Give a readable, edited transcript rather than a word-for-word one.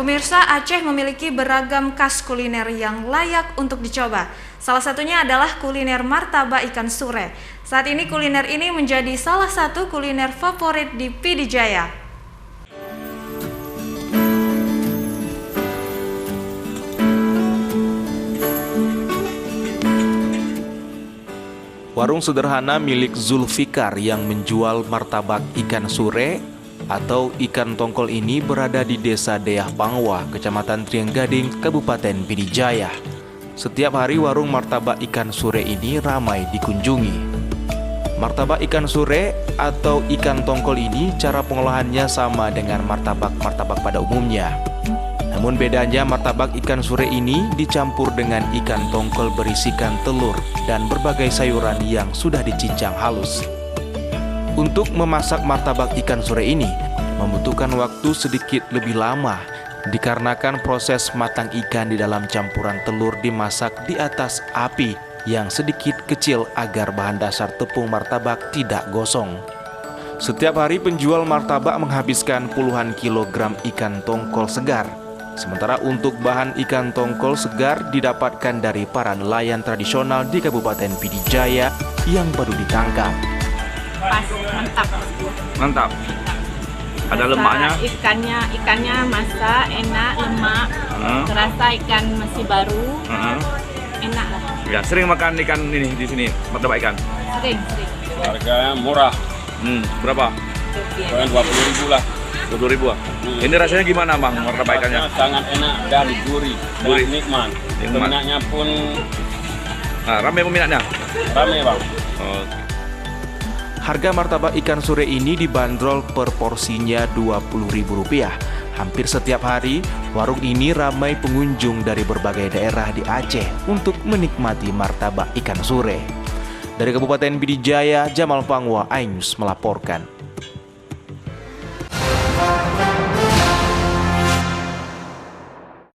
Pemirsa, Aceh memiliki beragam khas kuliner yang layak untuk dicoba. Salah satunya adalah kuliner martabak ikan sure. Saat ini kuliner ini menjadi salah satu kuliner favorit di Pidijaya. Warung sederhana milik Zulfikar yang menjual martabak ikan sure atau ikan tongkol ini berada di Desa Deyah Pangwa, Kecamatan Trienggading, Kabupaten Pidijaya. Setiap hari warung martabak ikan sure ini ramai dikunjungi. Martabak ikan sure atau ikan tongkol ini cara pengolahannya sama dengan martabak-martabak pada umumnya. Namun bedanya martabak ikan sure ini dicampur dengan ikan tongkol berisikan telur dan berbagai sayuran yang sudah dicincang halus. Untuk memasak martabak ikan sure ini membutuhkan waktu sedikit lebih lama dikarenakan proses matang ikan di dalam campuran telur dimasak di atas api yang sedikit kecil agar bahan dasar tepung martabak tidak gosong. Setiap hari penjual martabak menghabiskan puluhan kilogram ikan tongkol segar. Sementara untuk bahan ikan tongkol segar didapatkan dari para nelayan tradisional di Kabupaten Pidijaya yang baru ditangkap. Pas, mantap. Mantap. Ada lemaknya. Ikannya masak enak, lemak. Terasa ikan masih baru. Enak lah. Ya, sering makan ikan ini di sini, martabak ikan. Sering. Harganya murah. Berapa? 20.000 lah. 20.000. Ini rasanya gimana, Bang, martabak ikannya? Sangat enak dan gurih dan nikmat. Peminatnya pun Ramai peminatnya? ramai, Bang. Harga martabak ikan sure ini dibanderol per porsinya Rp20.000. Hampir setiap hari, warung ini ramai pengunjung dari berbagai daerah di Aceh untuk menikmati martabak ikan sure. Dari Kabupaten Pidijaya, Jamal Pangwa, iNews melaporkan.